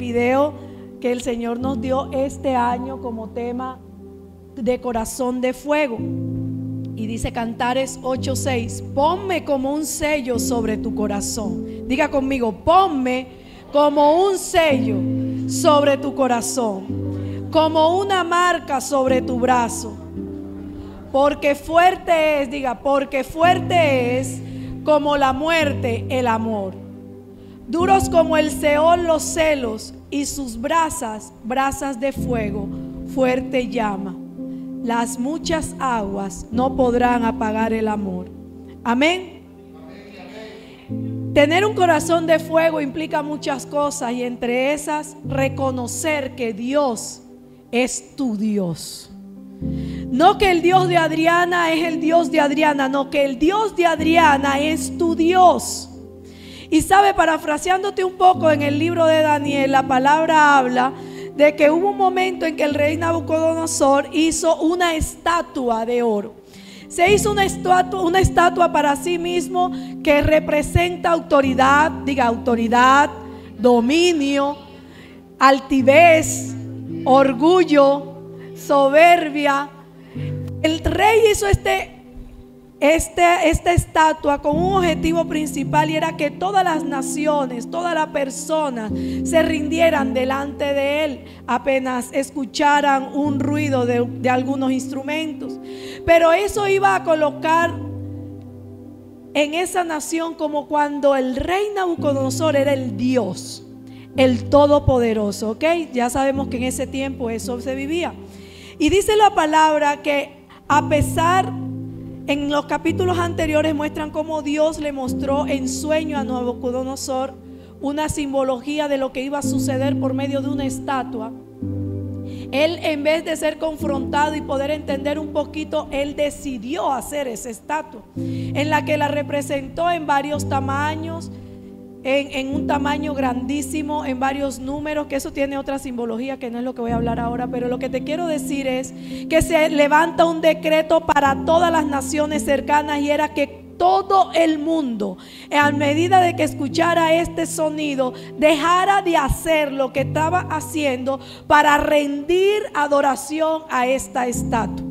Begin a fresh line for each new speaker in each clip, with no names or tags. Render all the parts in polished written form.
video que el Señor nos dio este año como tema de corazón de fuego. Y dice Cantares 8:6: ponme como un sello sobre tu corazón. Diga conmigo: ponme como un sello sobre tu corazón, como una marca sobre tu brazo. Porque fuerte es, diga, porque fuerte es como la muerte el amor. Duros como el Seol los celos, y sus brasas, brasas de fuego, fuerte llama. Las muchas aguas no podrán apagar el amor. Amén. Tener un corazón de fuego implica muchas cosas, y entre esas, reconocer que Dios es tu Dios. No que el Dios de Adriana es el Dios de Adriana, no, que el Dios de Adriana es tu Dios. Y sabe, parafraseándote un poco, en el libro de Daniel, la palabra habla de que hubo un momento en que el rey Nabucodonosor hizo una estatua de oro. Se hizo una estatua para sí mismo que representa autoridad, diga autoridad, dominio, altivez, orgullo, soberbia. El rey hizo esta estatua con un objetivo principal, y era que todas las naciones, todas las personas se rindieran delante de él apenas escucharan un ruido de algunos instrumentos. Pero eso iba a colocar en esa nación como cuando el rey Nabucodonosor era el Dios, el Todopoderoso, ¿ok? Ya sabemos que en ese tiempo eso se vivía. Y dice la palabra que a pesar, en los capítulos anteriores muestran cómo Dios le mostró en sueño a Nabucodonosor una simbología de lo que iba a suceder por medio de una estatua. Él, en vez de ser confrontado y poder entender un poquito, él decidió hacer esa estatua, en la que la representó en varios tamaños, en un tamaño grandísimo, en varios números, que eso tiene otra simbología que no es lo que voy a hablar ahora. Pero lo que te quiero decir es que se levanta un decreto para todas las naciones cercanas, y era que todo el mundo, a medida de que escuchara este sonido, dejara de hacer lo que estaba haciendo para rendir adoración a esta estatua.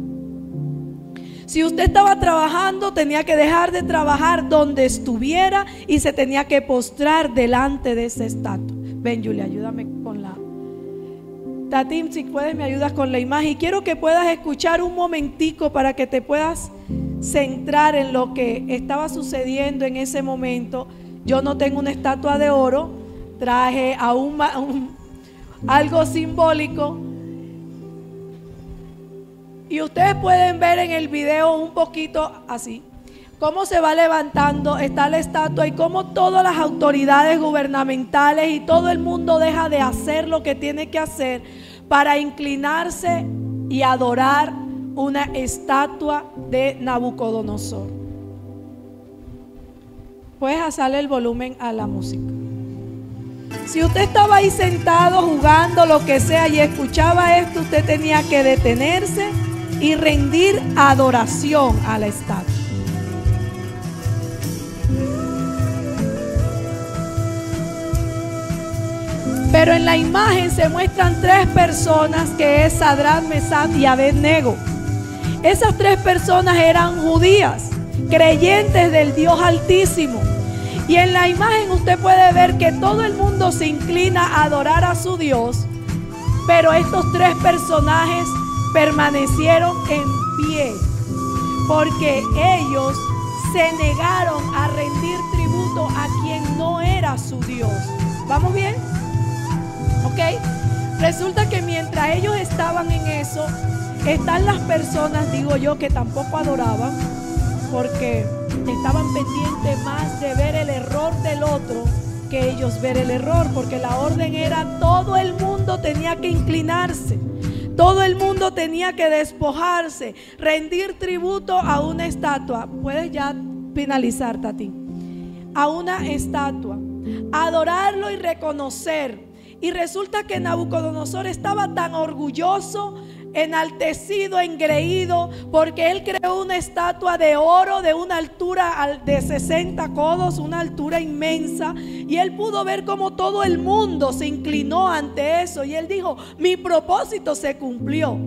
Si usted estaba trabajando, tenía que dejar de trabajar donde estuviera y se tenía que postrar delante de esa estatua. Ven, Julia, ayúdame con la... Tatim, si puedes, me ayudas con la imagen. Y quiero que puedas escuchar un momentico para que te puedas centrar en lo que estaba sucediendo en ese momento. Yo no tengo una estatua de oro, traje algo simbólico. Y ustedes pueden ver en el video un poquito así, cómo se va levantando, está la estatua, y cómo todas las autoridades gubernamentales y todo el mundo deja de hacer lo que tiene que hacer para inclinarse y adorar una estatua de Nabucodonosor. Puedes hacerle el volumen a la música. Si usted estaba ahí sentado jugando, lo que sea, y escuchaba esto, usted tenía que detenerse y rendir adoración a la estatua. Pero en la imagen se muestran tres personas, que es Sadrach, Mesach y Abednego. Esas tres personas eran judías, creyentes del Dios Altísimo. Y en la imagen usted puede ver que todo el mundo se inclina a adorar a su Dios, pero estos tres personajes permanecieron en pie, porque ellos se negaron a rendir tributo a quien no era su Dios. ¿Vamos bien? ¿Ok? Resulta que mientras ellos estaban en eso, están las personas, digo yo, que tampoco adoraban, porque estaban pendientes más de ver el error del otro que ellos ver el error, porque la orden era: todo el mundo tenía que inclinarse, todo el mundo tenía que despojarse, rendir tributo a una estatua. Puedes ya finalizar, Tati. A una estatua, adorarlo y reconocer. Y resulta que Nabucodonosor estaba tan orgulloso, enaltecido, engreído, porque él creó una estatua de oro de una altura de 60 codos, una altura inmensa, y él pudo ver cómo todo el mundo se inclinó ante eso, y él dijo: mi propósito se cumplió.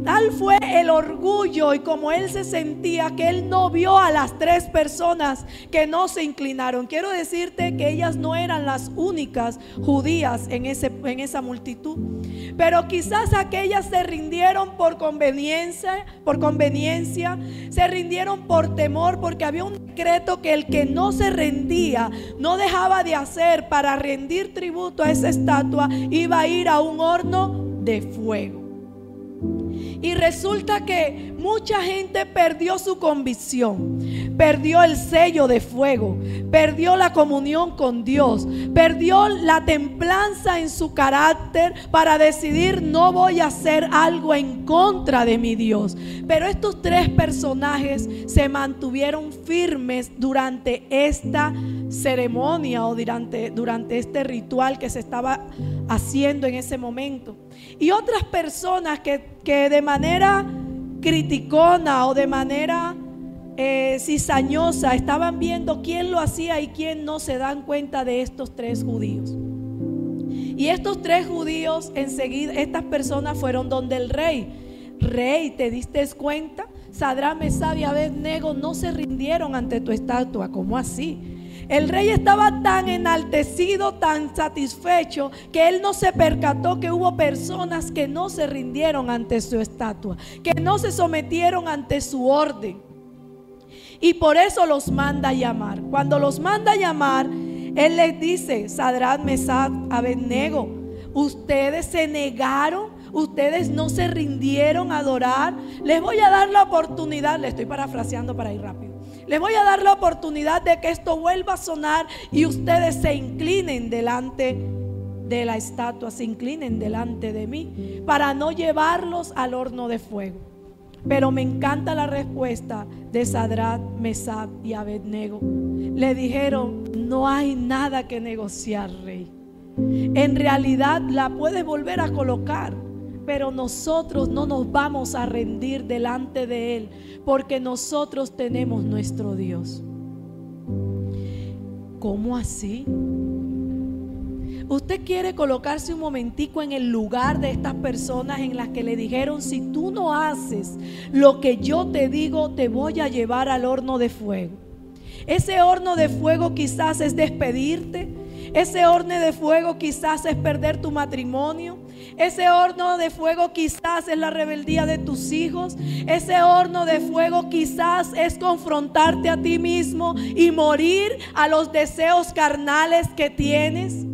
Tal fue el orgullo y como él se sentía, que él no vio a las 3 personas que no se inclinaron. Quiero decirte que ellas no eran las únicas judías en esa multitud, pero quizás aquellas se rindieron por conveniencia, se rindieron por temor, porque había un decreto que el que no se rendía, no dejaba de hacer para rendir tributo a esa estatua, iba a ir a un horno de fuego. Y resulta que mucha gente perdió su convicción, perdió el sello de fuego, perdió la comunión con Dios, perdió la templanza en su carácter para decidir: no voy a hacer algo en contra de mi Dios. Pero estos 3 personajes se mantuvieron firmes durante esta ceremonia o durante este ritual que se estaba haciendo en ese momento. Y otras personas que de manera criticona o de manera cizañosa estaban viendo quién lo hacía y quién no, se dan cuenta de estos 3 judíos. Y estos 3 judíos, enseguida, estas personas fueron donde el rey: rey, ¿te diste cuenta? Sadrach, Mesach y Abed-nego no se rindieron ante tu estatua. ¿Cómo así? El rey estaba tan enaltecido, tan satisfecho, que él no se percató que hubo personas que no se rindieron ante su estatua, que no se sometieron ante su orden. Y por eso los manda a llamar. Cuando los manda a llamar, él les dice: Sadrach, Mesach, Abed-nego, ustedes se negaron, ustedes no se rindieron a adorar. Les voy a dar la oportunidad, le estoy parafraseando para ir rápido. Les voy a dar la oportunidad de que esto vuelva a sonar y ustedes se inclinen delante de la estatua, se inclinen delante de mí, para no llevarlos al horno de fuego. Pero me encanta la respuesta de Sadrach, Mesach y Abed-nego. Le dijeron: no hay nada que negociar, rey. En realidad la puedes volver a colocar, pero nosotros no nos vamos a rendir delante de Él, porque nosotros tenemos nuestro Dios. ¿Cómo así? Usted quiere colocarse un momentico en el lugar de estas personas en las que le dijeron: si tú no haces lo que yo te digo, te voy a llevar al horno de fuego. Ese horno de fuego quizás es despedirte. Ese horno de fuego quizás es perder tu matrimonio. Ese horno de fuego quizás es la rebeldía de tus hijos. Ese horno de fuego quizás es confrontarte a ti mismo y morir a los deseos carnales que tienes.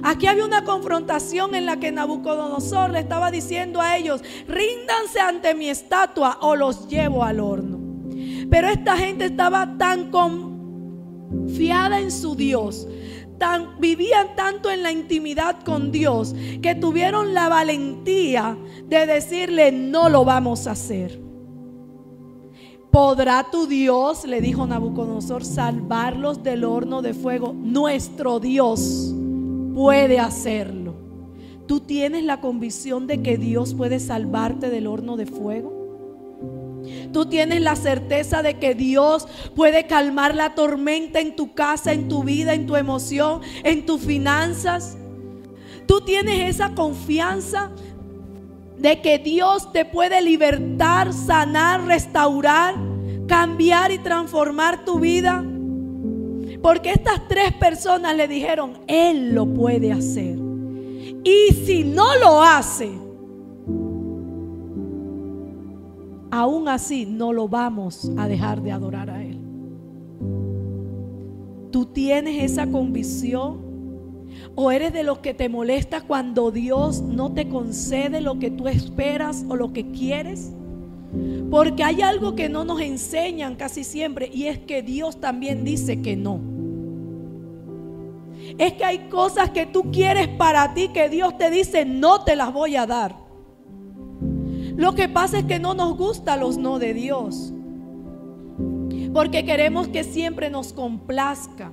Aquí había una confrontación en la que Nabucodonosor le estaba diciendo a ellos: ríndanse ante mi estatua o los llevo al horno. Pero esta gente estaba tan confiada en su Dios, vivían tanto en la intimidad con Dios, que tuvieron la valentía de decirle: no lo vamos a hacer. ¿Podrá tu Dios, le dijo Nabucodonosor, salvarlos del horno de fuego? Nuestro Dios puede hacerlo. ¿Tú tienes la convicción de que Dios puede salvarte del horno de fuego? ¿Tú tienes la certeza de que Dios puede calmar la tormenta en tu casa, en tu vida, en tu emoción, en tus finanzas? ¿Tú tienes esa confianza de que Dios te puede libertar, sanar, restaurar, cambiar y transformar tu vida? Porque estas 3 personas le dijeron: Él lo puede hacer. Y si no lo hace, aún así no lo vamos a dejar de adorar a Él. ¿Tú tienes esa convicción? ¿O eres de los que te molesta cuando Dios no te concede lo que tú esperas o lo que quieres? Porque hay algo que no nos enseñan casi siempre, y es que Dios también dice que no. Es que hay cosas que tú quieres para ti que Dios te dice: no te las voy a dar. Lo que pasa es que no nos gustan los no de Dios, porque queremos que siempre nos complazca.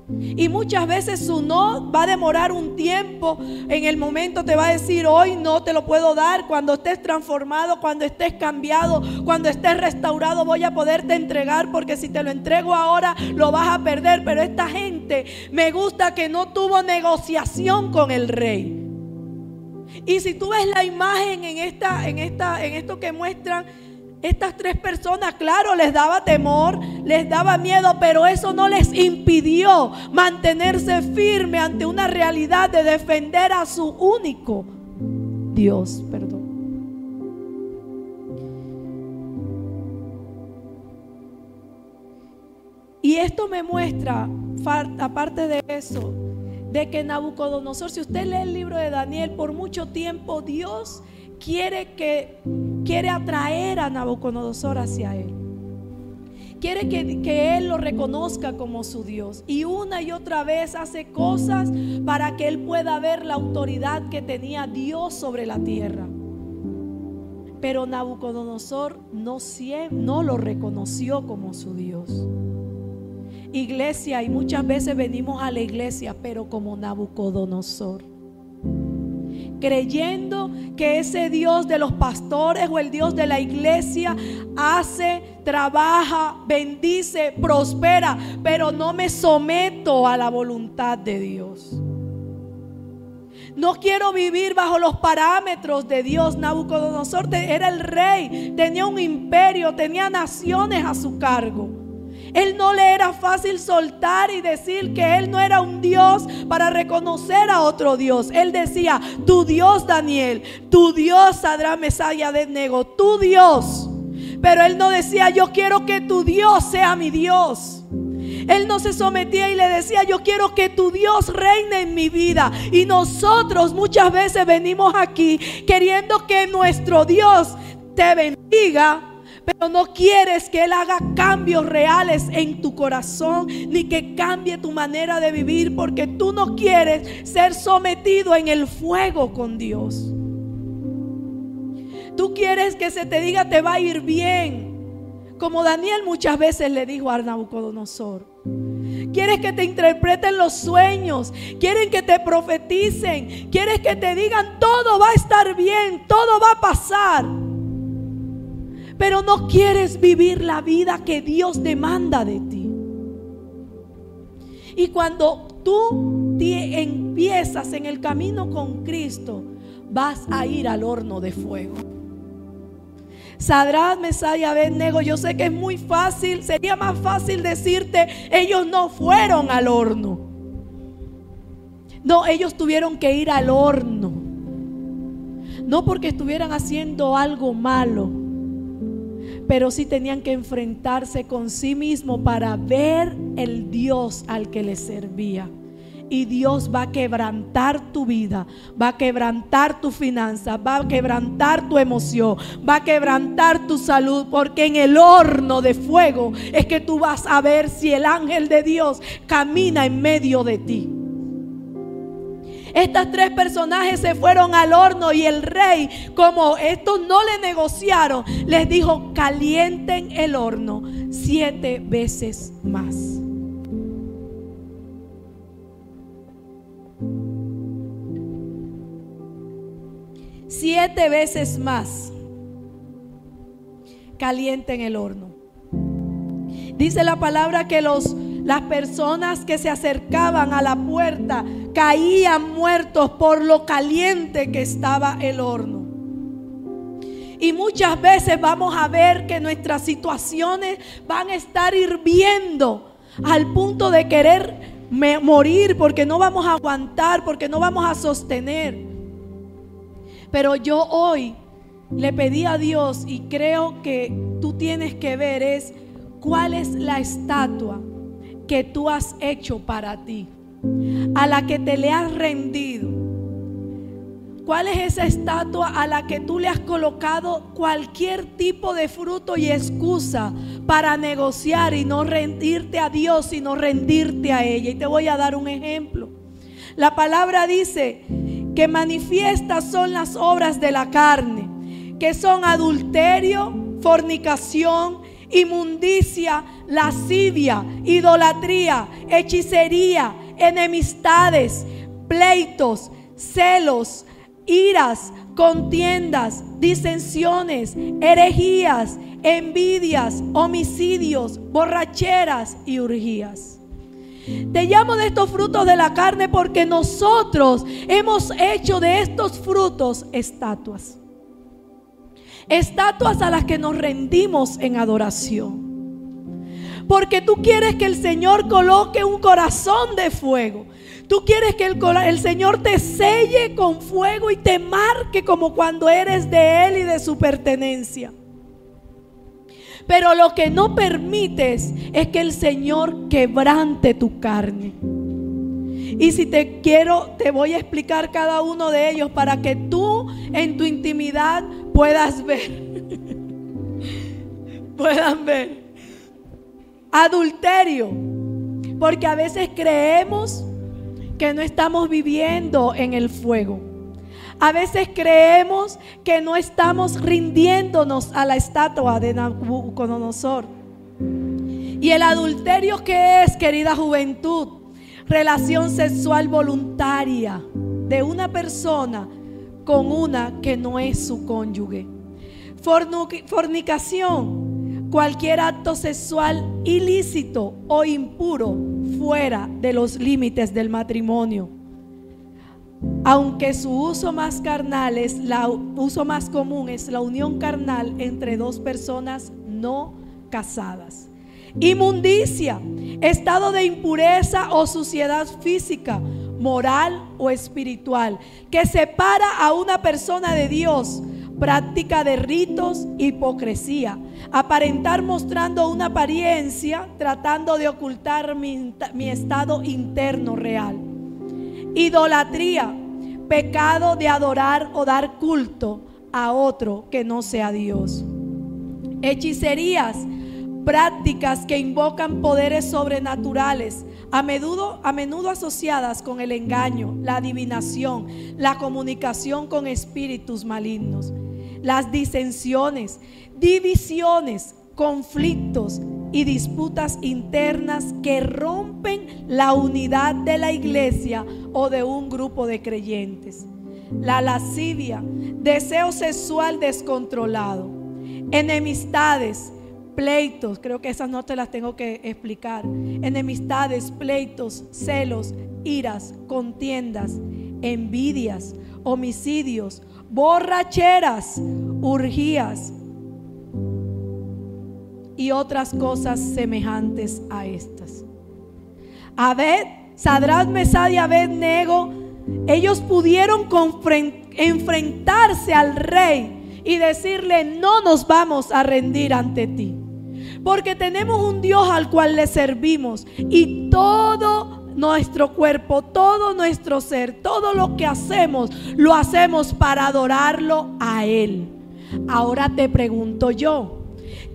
Y muchas veces su no va a demorar un tiempo. En el momento te va a decir: hoy no te lo puedo dar. Cuando estés transformado, cuando estés cambiado, cuando estés restaurado, voy a poderte entregar, porque si te lo entrego ahora lo vas a perder. Pero esta gente, me gusta que no tuvo negociación con el rey. Y si tú ves la imagen en esto que muestran, estas tres personas, claro, les daba temor, les daba miedo, pero eso no les impidió mantenerse firme ante una realidad de defender a su único Dios. Y esto me muestra, aparte de eso, de que Nabucodonosor, si usted lee el libro de Daniel, por mucho tiempo Dios quiere atraer a Nabucodonosor hacia él. Quiere que él lo reconozca como su Dios. Y una y otra vez hace cosas para que él pueda ver la autoridad que tenía Dios sobre la tierra. Pero Nabucodonosor no lo reconoció como su Dios. Iglesia, y muchas veces venimos a la iglesia, pero como Nabucodonosor, creyendo que ese Dios de los pastores o el Dios de la iglesia hace, trabaja, bendice, prospera, pero no me someto a la voluntad de Dios. No quiero vivir bajo los parámetros de Dios. Nabucodonosor era el rey, tenía un imperio, tenía naciones a su cargo. Él no le era fácil soltar y decir que él no era un Dios para reconocer a otro Dios. Él decía: tu Dios Daniel, tu Dios Sadrach, Mesach y Abednego, tu Dios. Pero él no decía: yo quiero que tu Dios sea mi Dios. Él no se sometía y le decía: yo quiero que tu Dios reine en mi vida. Y nosotros muchas veces venimos aquí queriendo que nuestro Dios te bendiga, pero no quieres que Él haga cambios reales en tu corazón, ni que cambie tu manera de vivir, porque tú no quieres ser sometido en el fuego con Dios. Tú quieres que se te diga: te va a ir bien, como Daniel muchas veces le dijo a Nabucodonosor. Quieres que te interpreten los sueños, quieren que te profeticen, quieres que te digan: todo va a estar bien, todo va a pasar. Pero no quieres vivir la vida que Dios demanda de ti. Y cuando tú empiezas en el camino con Cristo, vas a ir al horno de fuego. Sadrach, Mesach y Abednego, yo sé que es muy fácil, sería más fácil decirte: ellos no fueron al horno. No, ellos tuvieron que ir al horno. No porque estuvieran haciendo algo malo, pero sí tenían que enfrentarse con sí mismo para ver el Dios al que les servía. Y Dios va a quebrantar tu vida, va a quebrantar tu finanza, va a quebrantar tu emoción, va a quebrantar tu salud, porque en el horno de fuego es que tú vas a ver si el ángel de Dios camina en medio de ti. Estos tres personajes se fueron al horno y el rey, como estos no le negociaron, les dijo: calienten el horno 7 veces más. Siete veces más. Calienten el horno. Dice la palabra que las personas que se acercaban a la puerta caían muertos por lo caliente que estaba el horno. Y muchas veces vamos a ver que nuestras situaciones van a estar hirviendo al punto de querer morir, porque no vamos a aguantar, porque no vamos a sostener. Pero yo hoy le pedí a Dios, y creo que tú tienes que ver, es cuál es la estatua que tú has hecho para ti, a la que te le has rendido. ¿Cuál es esa estatua a la que tú le has colocado cualquier tipo de fruto y excusa para negociar y no rendirte a Dios, sino rendirte a ella? Y te voy a dar un ejemplo. La palabra dice que manifiestas son las obras de la carne, que son adulterio, fornicación, inmundicia, lascivia, idolatría, hechicería, enemistades, pleitos, celos, iras, contiendas, disensiones, herejías, envidias, homicidios, borracheras y orgías. Te llamo de estos frutos de la carne porque nosotros hemos hecho de estos frutos estatuas. Estatuas a las que nos rendimos en adoración. Porque tú quieres que el Señor coloque un corazón de fuego. Tú quieres que el Señor te selle con fuego y te marque como cuando eres de Él y de su pertenencia. Pero lo que no permites es que el Señor quebrante tu carne. Y si te voy a explicar cada uno de ellos para que tú en tu intimidad puedas ver. Puedan ver. Adulterio. Porque a veces creemos que no estamos viviendo en el fuego. A veces creemos que no estamos rindiéndonos a la estatua de Nabucodonosor. ¿Y el adulterio qué es, querida juventud? Relación sexual voluntaria de una persona con una que no es su cónyuge. Fornicación, cualquier acto sexual ilícito o impuro fuera de los límites del matrimonio. Aunque su uso más carnal uso más común es la unión carnal entre dos personas no casadas. Inmundicia, estado de impureza o suciedad física, moral o espiritual, que separa a una persona de Dios. Práctica de ritos, hipocresía, aparentar mostrando una apariencia, tratando de ocultar mi estado interno real. Idolatría, pecado de adorar o dar culto a otro que no sea Dios. Hechicerías, prácticas que invocan poderes sobrenaturales, a menudo asociadas con el engaño, la adivinación, la comunicación con espíritus malignos. Las disensiones, divisiones, conflictos y disputas internas que rompen la unidad de la iglesia o de un grupo de creyentes. La lascivia, deseo sexual descontrolado. Enemistades, pleitos, creo que esas no te las tengo que explicar. Enemistades, pleitos, celos, iras, contiendas, envidias, homicidios, borracheras, orgías y otras cosas semejantes a estas. Sadrach, Mesach y Abed-nego, ellos pudieron enfrentarse al rey y decirle: no nos vamos a rendir ante ti, porque tenemos un Dios al cual le servimos, y todo nuestro cuerpo, todo nuestro ser, todo lo que hacemos, lo hacemos para adorarlo a Él. Ahora te pregunto yo,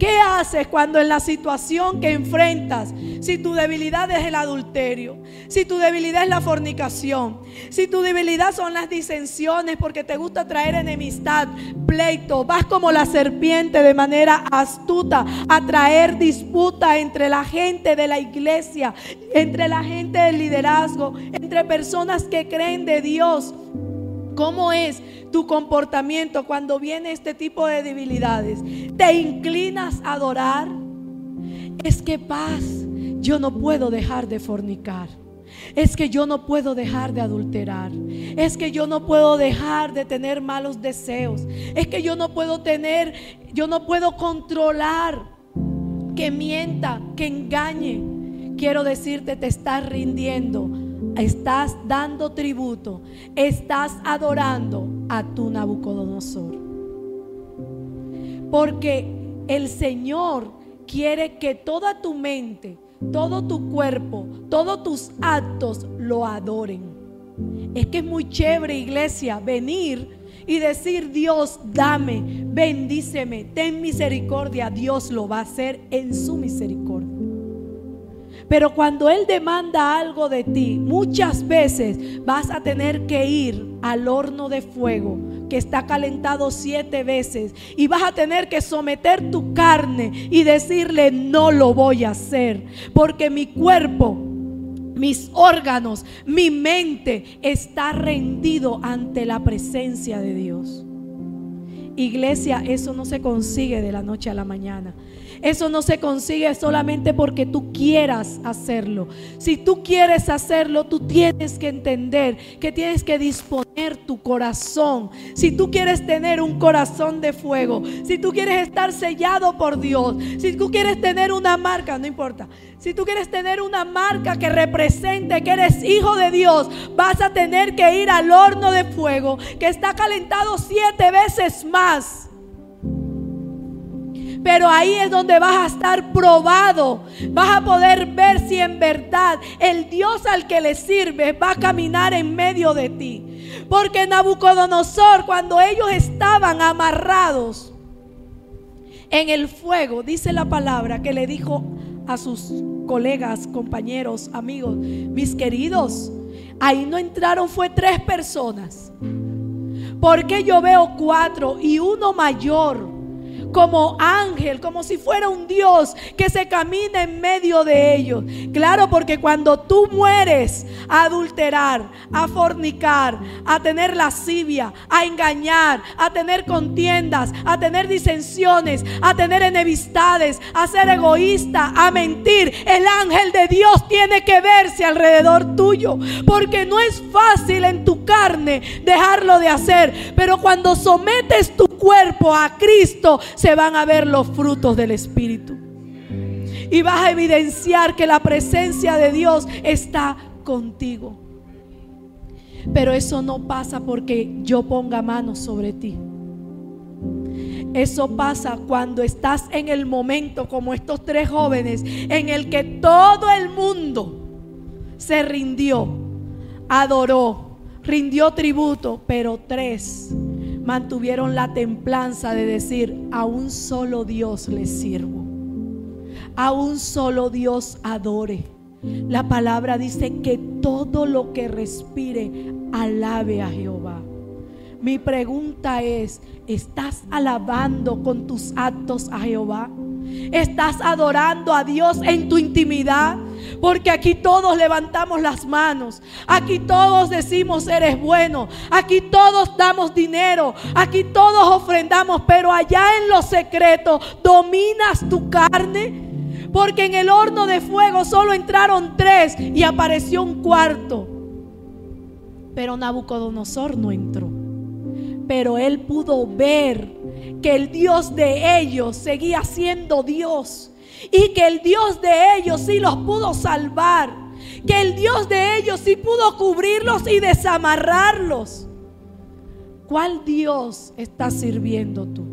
¿qué haces cuando en la situación que enfrentas, si tu debilidad es el adulterio, si tu debilidad es la fornicación, si tu debilidad son las disensiones porque te gusta traer enemistad, pleito, vas como la serpiente de manera astuta a traer disputa entre la gente de la iglesia, entre la gente del liderazgo, entre personas que creen de Dios? ¿Cómo es tu comportamiento cuando viene este tipo de debilidades? ¿Te inclinas a adorar? Es que paz, yo no puedo dejar de fornicar. Es que yo no puedo dejar de adulterar. Es que yo no puedo dejar de tener malos deseos. Es que yo no puedo controlar que mienta, que engañe. Quiero decirte, te estás rindiendo. Estás dando tributo, estás adorando a tu Nabucodonosor. Porque el Señor quiere que toda tu mente, todo tu cuerpo, todos tus actos lo adoren. Es que es muy chévere, iglesia, venir y decir: Dios, dame, bendíceme, ten misericordia. Dios lo va a hacer en su misericordia. Pero cuando Él demanda algo de ti, muchas veces vas a tener que ir al horno de fuego que está calentado 7 veces y vas a tener que someter tu carne y decirle: no lo voy a hacer, porque mi cuerpo, mis órganos, mi mente está rendido ante la presencia de Dios. Iglesia, eso no se consigue de la noche a la mañana. Eso no se consigue solamente porque tú quieras hacerlo. Si tú quieres hacerlo, tú tienes que entender que tienes que disponer tu corazón. Si tú quieres tener un corazón de fuego, si tú quieres estar sellado por Dios, si tú quieres tener una marca, no importa, si tú quieres tener una marca que represente que eres hijo de Dios, vas a tener que ir al horno de fuego que está calentado 7 veces más. Pero ahí es donde vas a estar probado. Vas a poder ver si en verdad el Dios al que le sirves va a caminar en medio de ti. Porque Nabucodonosor, cuando ellos estaban amarrados en el fuego, dice la palabra que le dijo a sus colegas, compañeros, amigos: mis queridos, ahí no entraron, fue 3 personas. Porque yo veo 4 y uno mayor, como ángel, como si fuera un Dios que se camina en medio de ellos. Claro, porque cuando tú mueres a adulterar, a fornicar, a tener lascivia, a engañar, a tener contiendas, a tener disensiones, a tener enemistades, a ser egoísta, a mentir, el ángel de Dios tiene que verse alrededor tuyo, porque no es fácil en tu carne dejarlo de hacer. Pero cuando sometes tu cuerpo a Cristo, se van a ver los frutos del Espíritu y vas a evidenciar que la presencia de Dios está contigo. Pero eso no pasa porque yo ponga manos sobre ti. Eso pasa cuando estás en el momento, como estos 3 jóvenes, en el que todo el mundo se rindió, adoró, rindió tributo, pero 3 mantuvieron la templanza de decir: a un solo Dios le sirvo, a un solo Dios adore. La palabra dice que todo lo que respire alabe a Jehová. Mi pregunta es: ¿estás alabando con tus actos a Jehová? ¿Estás adorando a Dios en tu intimidad? Porque aquí todos levantamos las manos, aquí todos decimos: eres bueno, aquí todos damos dinero, aquí todos ofrendamos, pero allá en lo secreto, ¿dominas tu carne? Porque en el horno de fuego solo entraron 3 y apareció un 4, pero Nabucodonosor no entró. Pero él pudo ver que el Dios de ellos seguía siendo Dios, y que el Dios de ellos sí los pudo salvar, que el Dios de ellos sí pudo cubrirlos y desamarrarlos. ¿Cuál Dios estás sirviendo tú?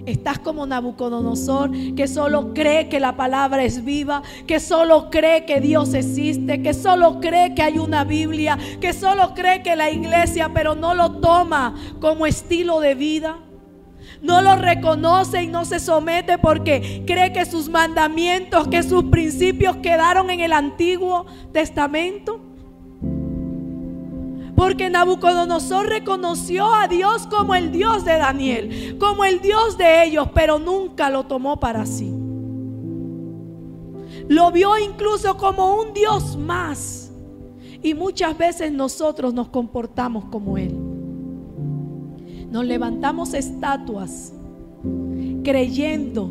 ¿Estás como Nabucodonosor, que solo cree que la palabra es viva, que solo cree que Dios existe, que solo cree que hay una Biblia, que solo cree que la iglesia, pero no lo toma como estilo de vida? No lo reconoce y no se somete porque cree que sus mandamientos, que sus principios quedaron en el Antiguo Testamento. Porque Nabucodonosor reconoció a Dios como el Dios de Daniel, como el Dios de ellos, pero nunca lo tomó para sí. Lo vio incluso como un Dios más. Y muchas veces nosotros nos comportamos como Él. Nos levantamos estatuas creyendo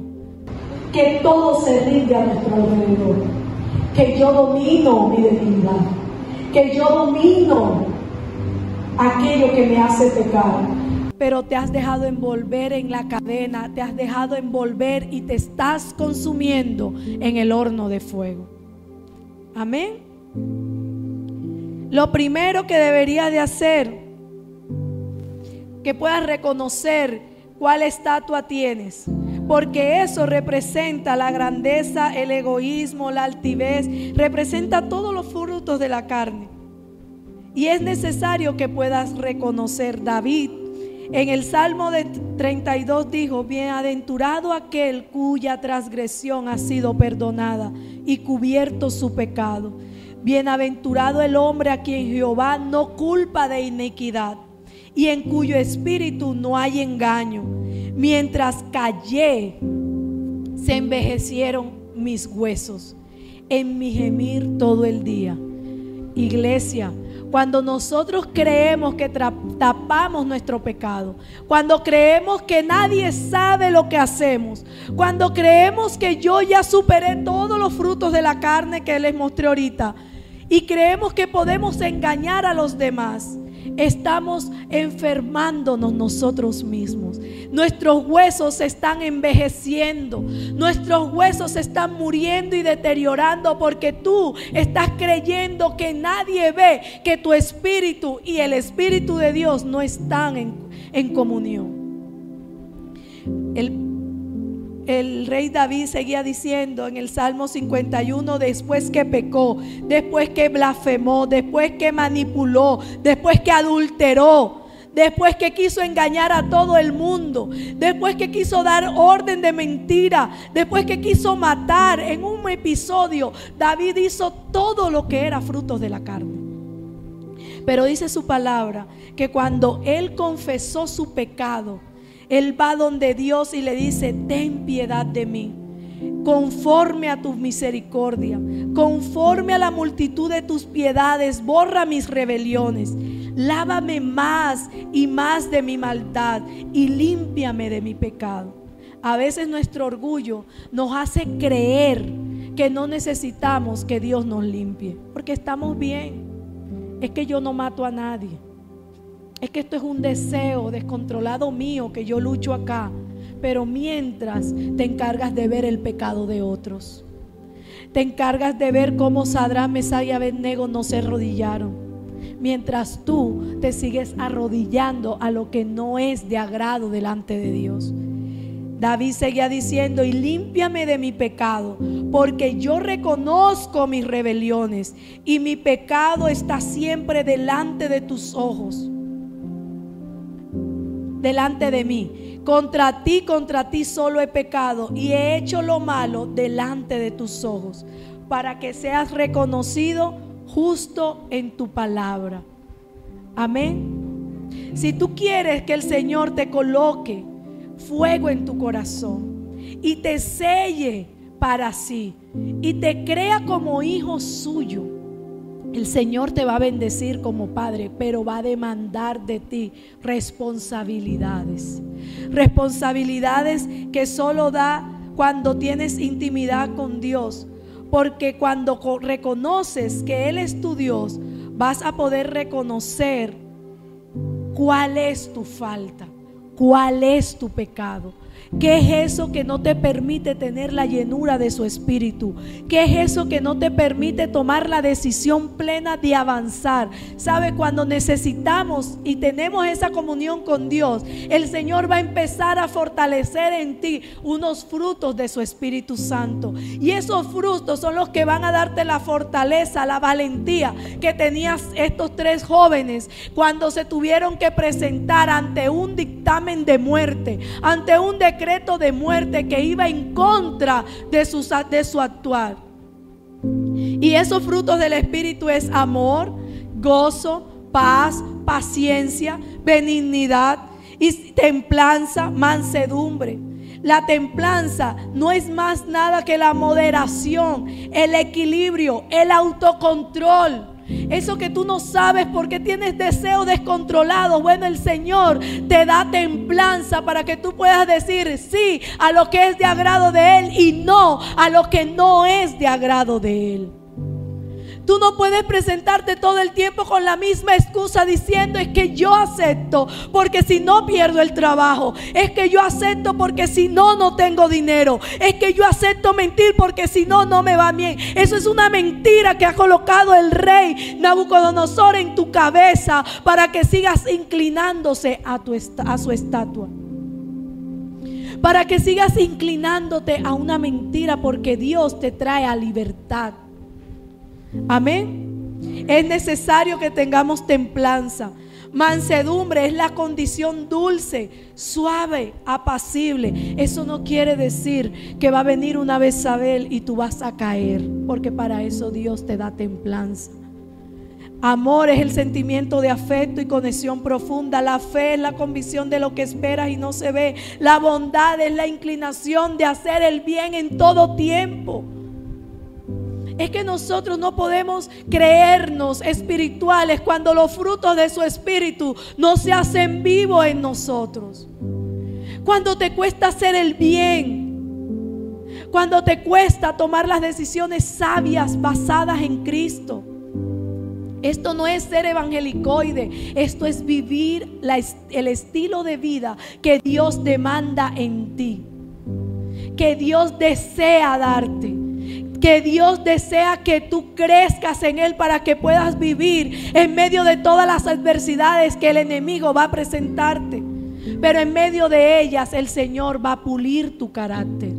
que todo se rinde a nuestro alrededor, que yo domino mi debilidad, que yo domino aquello que me hace pecar. Pero te has dejado envolver en la cadena, te has dejado envolver y te estás consumiendo en el horno de fuego. Amén. Lo primero que deberías de hacer, que puedas reconocer cuál estatua tienes, porque eso representa la grandeza, el egoísmo, la altivez, representa todos los frutos de la carne. Y es necesario que puedas reconocer. David en el Salmo de 32 dijo: bienaventurado aquel cuya transgresión ha sido perdonada y cubierto su pecado. Bienaventurado el hombre a quien Jehová no culpa de iniquidad y en cuyo espíritu no hay engaño. Mientras callé, se envejecieron mis huesos en mi gemir todo el día. Iglesia, cuando nosotros creemos que tapamos nuestro pecado, cuando creemos que nadie sabe lo que hacemos, cuando creemos que yo ya superé todos los frutos de la carne que les mostré ahorita, y creemos que podemos engañar a los demás, estamos enfermándonos nosotros mismos. Nuestros huesos se están envejeciendo, nuestros huesos se están muriendo y deteriorando porque tú estás creyendo que nadie ve, que tu espíritu y el Espíritu de Dios no están en comunión. El rey David seguía diciendo en el Salmo 51, después que pecó, después que blasfemó, después que manipuló, después que adulteró, después que quiso engañar a todo el mundo, después que quiso dar orden de mentira, después que quiso matar. En un episodio David hizo todo lo que era frutos de la carne. Pero dice su palabra que cuando él confesó su pecado, él va donde Dios y le dice: ten piedad de mí, conforme a tu misericordia, conforme a la multitud de tus piedades, borra mis rebeliones, lávame más y más de mi maldad y límpiame de mi pecado. A veces nuestro orgullo nos hace creer que no necesitamos que Dios nos limpie, porque estamos bien. Es que yo no mato a nadie. Es que esto es un deseo descontrolado mío que yo lucho acá. Pero mientras te encargas de ver el pecado de otros, te encargas de ver cómo Sadrach, Mesach y Abednego no se arrodillaron, mientras tú te sigues arrodillando a lo que no es de agrado delante de Dios. David seguía diciendo: y límpiame de mi pecado, porque yo reconozco mis rebeliones y mi pecado está siempre delante de tus ojos, delante de mí. Contra ti solo he pecado y he hecho lo malo delante de tus ojos, para que seas reconocido justo en tu palabra. Amén. Si tú quieres que el Señor te coloque fuego en tu corazón y te selle para sí y te crea como hijo suyo, el Señor te va a bendecir como padre, pero va a demandar de ti responsabilidades. Responsabilidades que solo da cuando tienes intimidad con Dios. Porque cuando reconoces que Él es tu Dios, vas a poder reconocer cuál es tu falta, cuál es tu pecado. ¿Qué es eso que no te permite tener la llenura de su espíritu? ¿Qué es eso que no te permite tomar la decisión plena de avanzar? ¿Sabe? Cuando necesitamos y tenemos esa comunión con Dios, el Señor va a empezar a fortalecer en ti unos frutos de su Espíritu Santo. Y esos frutos son los que van a darte la fortaleza, la valentía que tenían estos tres jóvenes cuando se tuvieron que presentar ante un dictamen de muerte, ante un decreto de muerte que iba en contra de su actuar. Y esos frutos del Espíritu es amor, gozo, paz, paciencia, benignidad y templanza, mansedumbre. La templanza no es más nada que la moderación, el equilibrio, el autocontrol. Eso que tú no sabes porque tienes deseos descontrolados. Bueno, el Señor te da templanza para que tú puedas decir sí a lo que es de agrado de Él y no a lo que no es de agrado de Él. Tú no puedes presentarte todo el tiempo con la misma excusa diciendo: es que yo acepto porque si no pierdo el trabajo, es que yo acepto porque si no, no tengo dinero, es que yo acepto mentir porque si no, no me va bien. Eso es una mentira que ha colocado el rey Nabucodonosor en tu cabeza para que sigas inclinándose a su estatua, para que sigas inclinándote a una mentira, porque Dios te trae a libertad. Amén. Es necesario que tengamos templanza. Mansedumbre es la condición dulce, suave, apacible. Eso no quiere decir que va a venir una Jezabel y tú vas a caer, porque para eso Dios te da templanza. Amor es el sentimiento de afecto y conexión profunda. La fe es la convicción de lo que esperas y no se ve. La bondad es la inclinación de hacer el bien en todo tiempo. Es que nosotros no podemos creernos espirituales cuando los frutos de su espíritu no se hacen vivos en nosotros. Cuando te cuesta hacer el bien, cuando te cuesta tomar las decisiones sabias basadas en Cristo. Esto no es ser evangelicoide, esto es vivir el estilo de vida que Dios demanda en ti, que Dios desea darte, que Dios desea que tú crezcas en Él para que puedas vivir en medio de todas las adversidades que el enemigo va a presentarte. Pero en medio de ellas el Señor va a pulir tu carácter,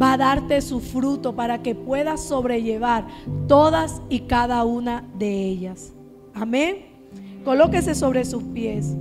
va a darte su fruto para que puedas sobrellevar todas y cada una de ellas. Amén. Colóquese sobre sus pies.